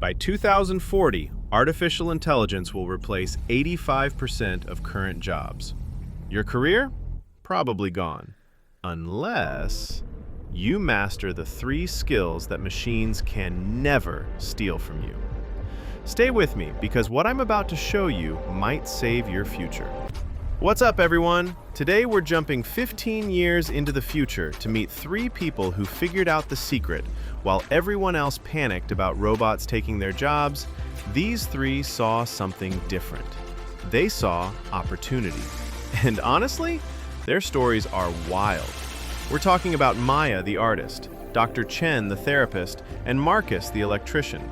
By 2040, artificial intelligence will replace 85% of current jobs. Your career? Probably gone. Unless you master the 3 skills that machines can never steal from you. Stay with me, because what I'm about to show you might save your future. What's up, everyone? Today we're jumping 15 years into the future to meet 3 people who figured out the secret. While everyone else panicked about robots taking their jobs, these 3 saw something different. They saw opportunity. And honestly, their stories are wild. We're talking about Maya, the artist, Dr. Chen, the therapist, and Marcus, the electrician.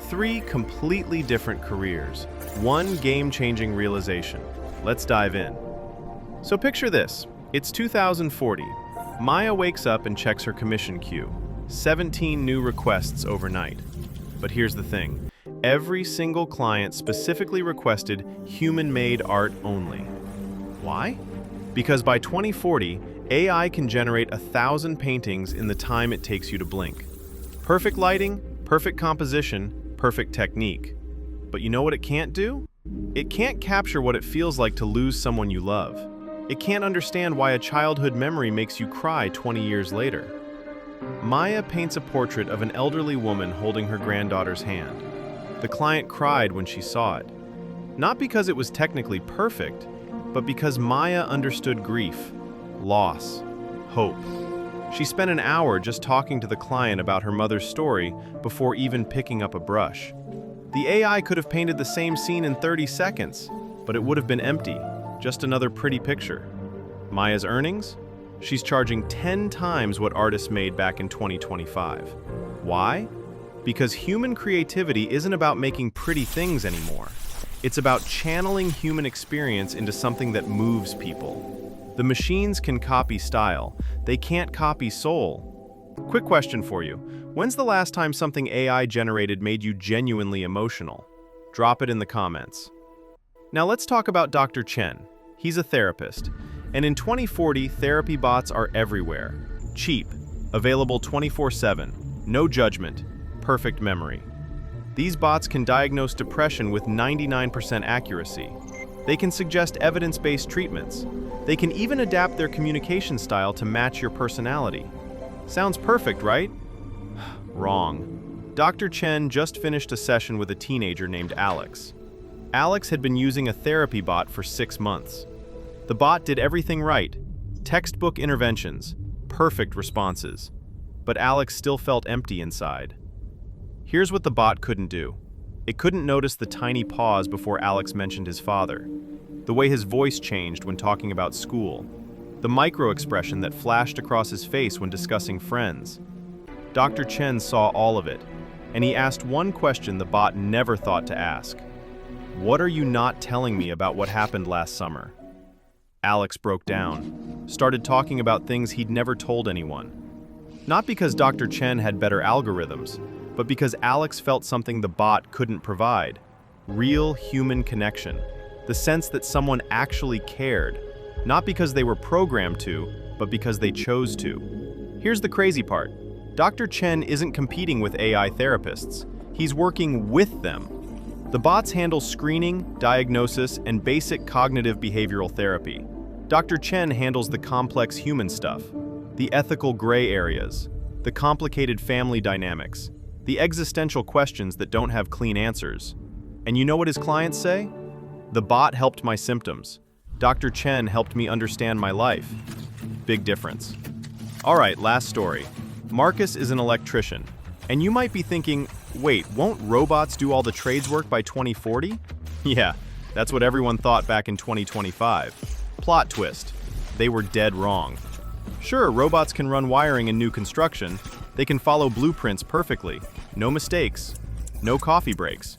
3 completely different careers, 1 game-changing realization. Let's dive in. So picture this. It's 2040. Maya wakes up and checks her commission queue. 17 new requests overnight. But here's the thing. Every single client specifically requested human-made art only. Why? Because by 2040, AI can generate 1,000 paintings in the time it takes you to blink. Perfect lighting, perfect composition, perfect technique. But you know what it can't do? It can't capture what it feels like to lose someone you love. It can't understand why a childhood memory makes you cry 20 years later. Maya paints a portrait of an elderly woman holding her granddaughter's hand. The client cried when she saw it. Not because it was technically perfect, but because Maya understood grief, loss, hope. She spent an hour just talking to the client about her mother's story before even picking up a brush. The AI could have painted the same scene in 30 seconds, but it would have been empty, just another pretty picture. Maya's earnings? She's charging 10 times what artists made back in 2025. Why? Because human creativity isn't about making pretty things anymore. It's about channeling human experience into something that moves people. The machines can copy style. They can't copy soul. Quick question for you. When's the last time something AI generated made you genuinely emotional? Drop it in the comments. Now let's talk about Dr. Chen. He's a therapist. And in 2040, therapy bots are everywhere. Cheap, available 24/7, no judgment, perfect memory. These bots can diagnose depression with 99% accuracy. They can suggest evidence-based treatments. They can even adapt their communication style to match your personality. Sounds perfect, right? Wrong. Dr. Chen just finished a session with a teenager named Alex. Alex had been using a therapy bot for 6 months. The bot did everything right. Textbook interventions, perfect responses. But Alex still felt empty inside. Here's what the bot couldn't do. It couldn't notice the tiny pause before Alex mentioned his father, the way his voice changed when talking about school, the micro-expression that flashed across his face when discussing friends. Dr. Chen saw all of it, and he asked one question the bot never thought to ask. What are you not telling me about what happened last summer? Alex broke down, started talking about things he'd never told anyone. Not because Dr. Chen had better algorithms, but because Alex felt something the bot couldn't provide. Real human connection. The sense that someone actually cared. Not because they were programmed to, but because they chose to. Here's the crazy part. Dr. Chen isn't competing with AI therapists. He's working with them. The bots handle screening, diagnosis, and basic cognitive behavioral therapy. Dr. Chen handles the complex human stuff, the ethical gray areas, the complicated family dynamics, the existential questions that don't have clean answers. And you know what his clients say? The bot helped my symptoms. Dr. Chen helped me understand my life. Big difference. All right, last story. Marcus is an electrician. And you might be thinking, wait, won't robots do all the trades work by 2040? Yeah, that's what everyone thought back in 2025. Plot twist. They were dead wrong. Sure, robots can run wiring in new construction. They can follow blueprints perfectly. No mistakes. No coffee breaks.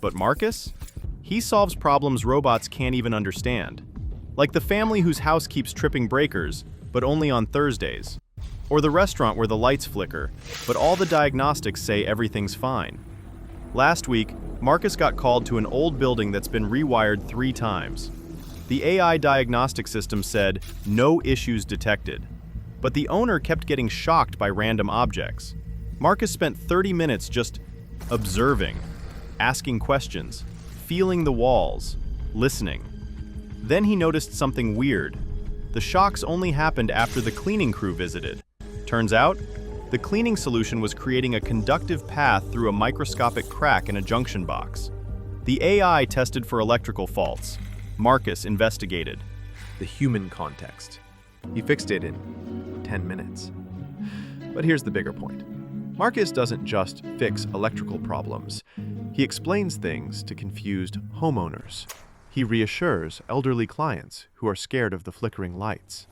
But Marcus? He solves problems robots can't even understand. Like the family whose house keeps tripping breakers, but only on Thursdays. Or the restaurant where the lights flicker, but all the diagnostics say everything's fine. Last week, Marcus got called to an old building that's been rewired 3 times. The AI diagnostic system said, no issues detected. But the owner kept getting shocked by random objects. Marcus spent 30 minutes just observing, asking questions, feeling the walls, listening. Then he noticed something weird. The shocks only happened after the cleaning crew visited. Turns out, the cleaning solution was creating a conductive path through a microscopic crack in a junction box. The AI tested for electrical faults. Marcus investigated. The human context. He fixed it in 10 minutes. But here's the bigger point. Marcus doesn't just fix electrical problems. He explains things to confused homeowners. He reassures elderly clients who are scared of the flickering lights.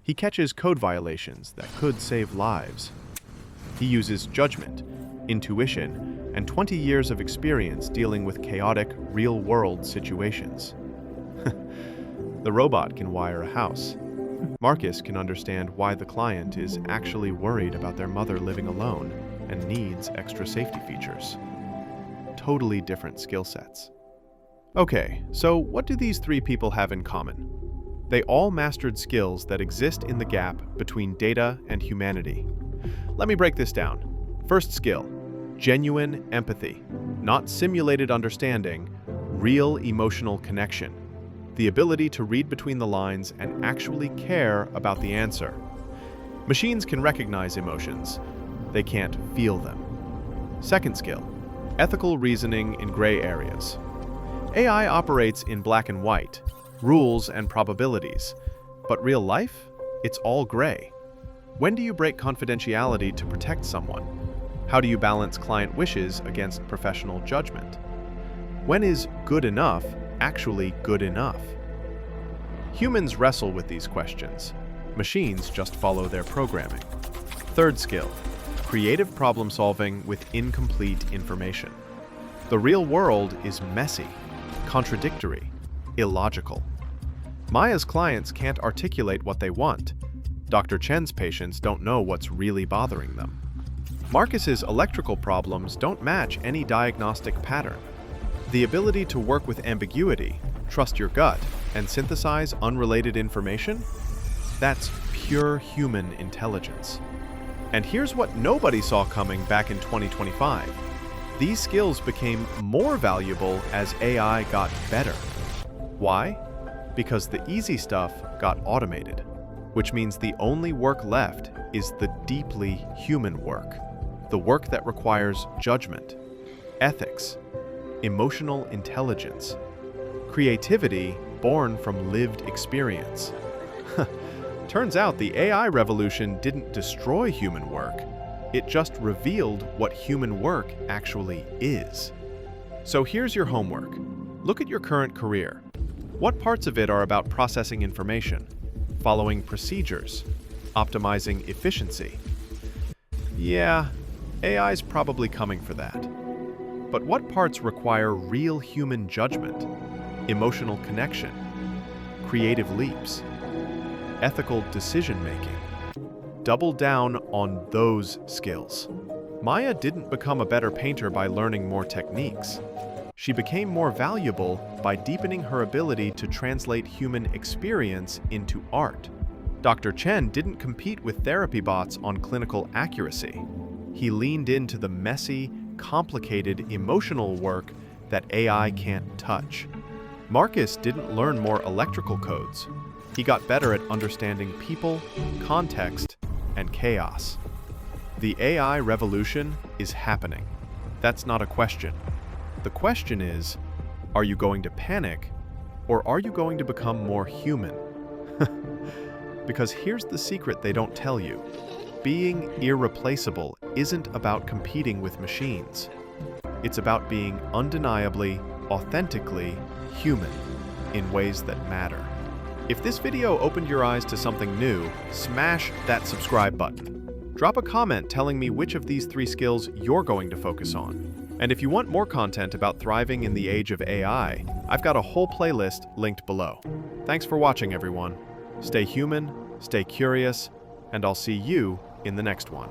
He catches code violations that could save lives. He uses judgment, intuition, and 20 years of experience dealing with chaotic, real-world situations. The robot can wire a house. Marcus can understand why the client is actually worried about their mother living alone and needs extra safety features. Totally different skill sets. Okay, so what do these three people have in common? They all mastered skills that exist in the gap between data and humanity. Let me break this down. First skill, genuine empathy, not simulated understanding, real emotional connection. The ability to read between the lines and actually care about the answer. Machines can recognize emotions. They can't feel them. Second skill, ethical reasoning in gray areas. AI operates in black and white, rules and probabilities. But real life? It's all gray. When do you break confidentiality to protect someone? How do you balance client wishes against professional judgment? When is good enough actually good enough? Humans wrestle with these questions. Machines just follow their programming. Third skill, creative problem solving with incomplete information. The real world is messy, contradictory, illogical. Maya's clients can't articulate what they want. Dr. Chen's patients don't know what's really bothering them. Marcus's electrical problems don't match any diagnostic pattern. The ability to work with ambiguity, trust your gut, and synthesize unrelated information? That's pure human intelligence. And here's what nobody saw coming back in 2025. These skills became more valuable as AI got better. Why? Because the easy stuff got automated, which means the only work left is the deeply human work, the work that requires judgment, ethics, emotional intelligence, creativity born from lived experience. Turns out the AI revolution didn't destroy human work, it just revealed what human work actually is. So here's your homework. Look at your current career. What parts of it are about processing information, following procedures, optimizing efficiency? Yeah, AI's probably coming for that. But what parts require real human judgment, emotional connection, creative leaps, ethical decision-making? Double down on those skills. Maya didn't become a better painter by learning more techniques. She became more valuable by deepening her ability to translate human experience into art. Dr. Chen didn't compete with therapy bots on clinical accuracy. He leaned into the messy, complicated emotional work that AI can't touch. Marcus didn't learn more electrical codes. He got better at understanding people, context, and chaos. The AI revolution is happening. That's not a question. The question is, are you going to panic, or are you going to become more human? Because here's the secret they don't tell you. Being irreplaceable isn't about competing with machines. It's about being undeniably, authentically human in ways that matter. If this video opened your eyes to something new, smash that subscribe button. Drop a comment telling me which of these 3 skills you're going to focus on. And if you want more content about thriving in the age of AI, I've got a whole playlist linked below. Thanks for watching, everyone. Stay human, stay curious, and I'll see you in the next one.